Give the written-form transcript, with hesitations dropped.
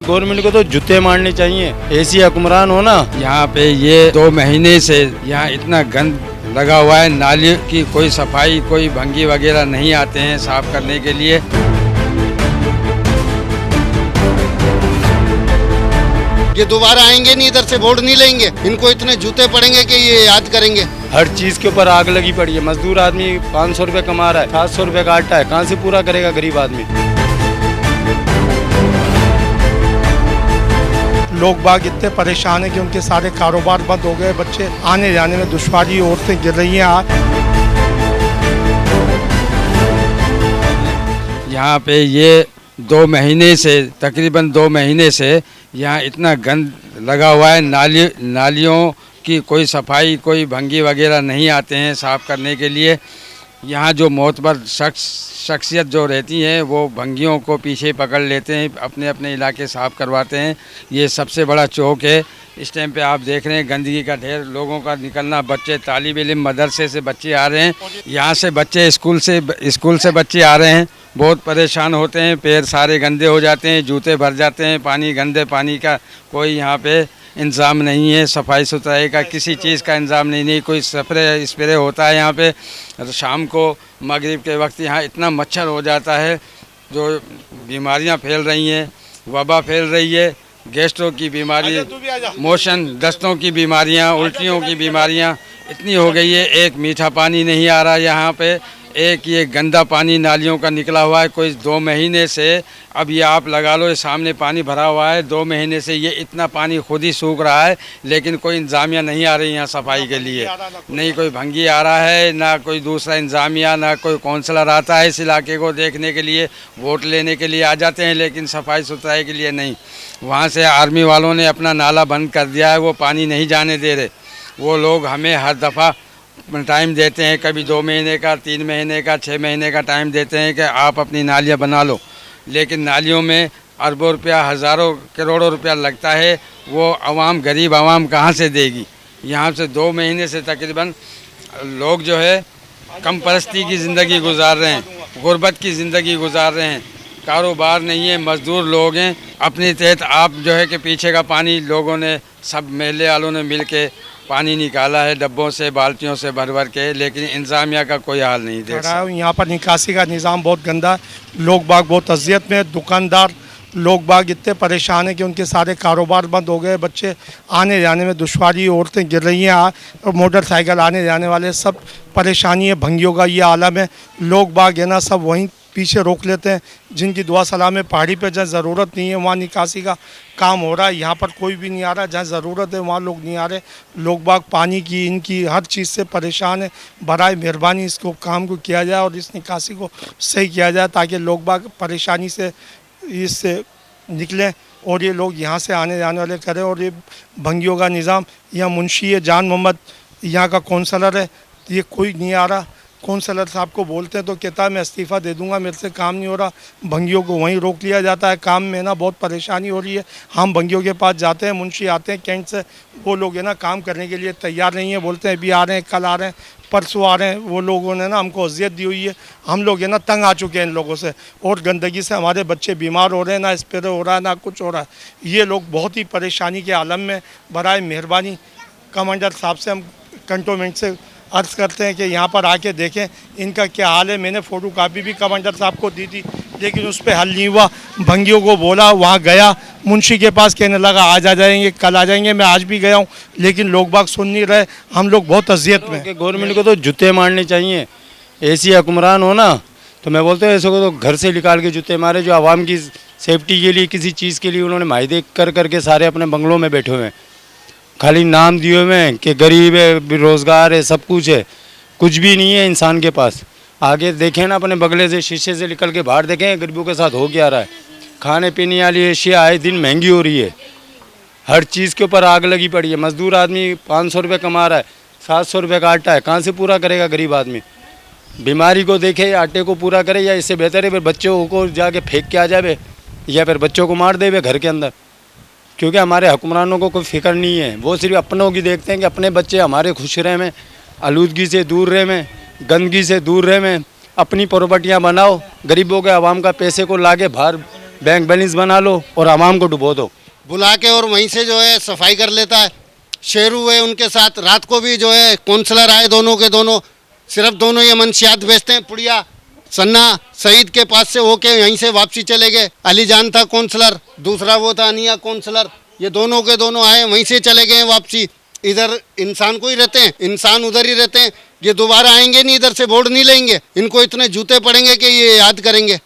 Government को तो जूते मारने चाहिए। ऐसी हुक्मरान हो ना। यहाँ पे ये 2 महीने से यहाँ इतना गंद लगा हुआ है, नाली की कोई सफाई, कोई भंगी वगैरह नहीं आते हैं साफ करने के लिए। ये दोबारा आएंगे नहीं, इधर से वोट नहीं लेंगे। इनको इतने जूते पड़ेंगे कि ये याद करेंगे। हर चीज के ऊपर आग लगी पड़ी है। मजदूर आदमी 500 रुपए कमा रहा है, 700 रुपए का आटा है, कहाँ से पूरा करेगा गरीब आदमी। लोग बाग इतने परेशान हैं कि उनके सारे कारोबार बंद हो गए, बच्चे आने जाने में दुश्वारी, औरतें गिर रही हैं। यहाँ पे ये 2 महीने से, तकरीबन 2 महीने से यहाँ इतना गंद लगा हुआ है, नालियों की कोई सफाई, कोई भंगी वगैरह नहीं आते हैं साफ करने के लिए। यहाँ जो मोतबर शख्सियत जो रहती हैं वो भंगियों को पीछे पकड़ लेते हैं, अपने अपने इलाके साफ़ करवाते हैं। ये सबसे बड़ा चौक है। इस टाइम पे आप देख रहे हैं गंदगी का ढेर, लोगों का निकलना, बच्चे तालिब इल्म मदरसे से बच्चे आ रहे हैं, यहाँ से बच्चे स्कूल से बच्चे आ रहे हैं, बहुत परेशान होते हैं, पैर सारे गंदे हो जाते हैं, जूते भर जाते हैं, पानी गंदे पानी का कोई यहाँ पे इंतज़ाम नहीं है, सफाई सुथराई का किसी चीज़ का इंतज़ाम नहीं कोई स्प्रे होता है यहाँ पे। शाम को मगरिब के वक्त यहाँ इतना मच्छर हो जाता है, जो बीमारियाँ फैल रही हैं, वबा फैल रही है, गैस्ट्रो की बीमारी, मोशन, दस्तों की बीमारियाँ, उल्टियों की बीमारियाँ इतनी हो गई है। एक मीठा पानी नहीं आ रहा यहाँ पे, एक ये गंदा पानी नालियों का निकला हुआ है। कोई 2 महीने से, अब ये आप लगा लो, ये सामने पानी भरा हुआ है, 2 महीने से ये इतना पानी खुद ही सूख रहा है, लेकिन कोई इंतज़ामिया नहीं आ रही यहाँ सफाई के लिए। नहीं कोई भंगी आ रहा है, ना कोई दूसरा इंतज़ामिया, ना कोई काउंसलर आता है इस इलाके को देखने के लिए। वोट लेने के लिए आ जाते हैं, लेकिन सफाई सुथराई के लिए नहीं। वहाँ से आर्मी वालों ने अपना नाला बंद कर दिया है, वो पानी नहीं जाने दे रहे। वो लोग हमें हर दफ़ा टाइम देते हैं, कभी 2 महीने का, 3 महीने का, 6 महीने का टाइम देते हैं कि आप अपनी नालियाँ बना लो, लेकिन नालियों में अरबों रुपया, हज़ारों करोड़ों रुपया लगता है। वो आवाम, गरीब आवाम कहाँ से देगी। यहाँ से 2 महीने से तकरीबन लोग जो है कम परस्ती की ज़िंदगी गुजार रहे हैं, गुर्बत की ज़िंदगी गुजार रहे हैं, कारोबार नहीं है, मज़दूर लोग हैं। अपने तहत आप जो है कि पीछे का पानी लोगों ने, सब महल्ले वालों ने मिल के पानी निकाला है डब्बों से, बाल्टियों से भर भर के, लेकिन इंतज़ामिया का कोई हाल नहीं देख रहा है। यहाँ पर निकासी का निज़ाम बहुत गंदा है, लोग बाग बहुत अजियत में, दुकानदार लोग बाग इतने परेशान हैं कि उनके सारे कारोबार बंद हो गए, बच्चे आने जाने में दुश्वारी, औरतें गिर रही हैं, मोटरसाइकिल आने जाने वाले सब परेशानी है। भंगियों का ये आलम है। लोग बाग है ना सब वहीं पीछे रोक लेते हैं, जिनकी दुआ सलाम है। पहाड़ी पे जहाँ ज़रूरत नहीं है वहाँ निकासी का काम हो रहा है, यहाँ पर कोई भी नहीं आ रहा। जहाँ ज़रूरत है वहाँ लोग नहीं आ रहे। लोग बाग पानी की, इनकी हर चीज़ से परेशान है। बराए मेहरबानी इसको काम को किया जाए और इस निकासी को सही किया जाए, ताकि लोग बाग परेशानी से इससे निकलें और ये लोग यहाँ से आने जाने वाले करें। और ये भंगियों का निज़ाम, यहाँ मुंशी है जान मोहम्मद, यहाँ का कौंसलर है, ये कोई नहीं आ रहा। कौंसलर साहब को बोलते हैं तो कहता है मैं इस्तीफ़ा दे दूंगा, मेरे से काम नहीं हो रहा। भंगियों को वहीं रोक लिया जाता है। काम में ना बहुत परेशानी हो रही है। हम भंगियों के पास जाते हैं, मुंशी आते हैं कैंट से, वो लोग है ना काम करने के लिए तैयार नहीं है, बोलते हैं अभी आ रहे हैं, कल आ रहे हैं, परसों आ रहे हैं। वो लोगों ने ना हमको अजियत दी हुई है, हम लोग है ना तंग आ चुके हैं इन लोगों से, और गंदगी से हमारे बच्चे बीमार हो रहे हैं, ना स्प्रे हो रहा है ना कुछ हो रहा है। ये लोग बहुत ही परेशानी के आलम में। बराए मेहरबानी कमांडर साहब से हम कंटोनमेंट से अर्ज़ करते हैं कि यहाँ पर आके देखें इनका क्या हाल है। मैंने फ़ोटो कापी भी कमांडर साहब को दी थी, लेकिन उस पर हल नहीं हुआ। भंगियों को बोला, वहाँ गया मुंशी के पास, कहने लगा आज आ जाएंगे, कल आ जाएंगे। मैं आज भी गया हूँ, लेकिन लोग बाग सुन नहीं रहे। हम लोग बहुत अजियत में। गवर्नमेंट को तो जूते मारने चाहिए। ऐसी हुक्मरान हो ना, तो मैं बोलता हूँ ऐसे को तो घर से निकाल के जूते मारे। जो आवाम की सेफ्टी के लिए, किसी चीज़ के लिए उन्होंने माहिदे कर करके सारे अपने बंगलों में बैठे हुए हैं, खाली नाम दिए हुए हैं कि गरीब है, बेरोज़गार है, सब कुछ है, कुछ भी नहीं है इंसान के पास। आगे देखें ना, अपने बगले से, शीशे से निकल के बाहर देखें गरीबों के साथ हो क्या रहा है। खाने पीने वाली एशिया आए दिन महंगी हो रही है, हर चीज़ के ऊपर आग लगी पड़ी है। मजदूर आदमी 500 रुपये कमा रहा है, 700 रुपये का आटा है, कहाँ से पूरा करेगा गरीब आदमी। बीमारी को देखे, आटे को पूरा करे, या इससे बेहतर है फिर बच्चों को जाके फेंक के आ जाए, या फिर बच्चों को मार दे घर के अंदर। क्योंकि हमारे हुक्मरानों को कोई फिक्र नहीं है, वो सिर्फ अपनों की देखते हैं कि अपने बच्चे हमारे खुश रहे में, आलूदगी से दूर रहे में, गंदगी से दूर रहे में, अपनी प्रॉपर्टियाँ बनाओ, गरीबों के आवाम का पैसे को लाके बाहर बैंक बैलेंस बना लो और आवाम को डुबो दो। बुला के और वहीं से जो है सफाई कर लेता है। शेर हुए उनके साथ, रात को भी जो है काउंसलर आए, दोनों के दोनों, सिर्फ दोनों ये मंशियात बेचते हैं। पुड़िया सन्ना सईद के पास से होके यहीं से वापसी चले गए। अली जान था काउंसलर, दूसरा वो था अनिया काउंसलर, ये दोनों के दोनों आए वहीं से चले गए वापसी। इधर इंसान को ही रहते हैं, इंसान उधर ही रहते हैं। ये दोबारा आएंगे नहीं, इधर से वोट नहीं लेंगे। इनको इतने जूते पड़ेंगे कि ये याद करेंगे।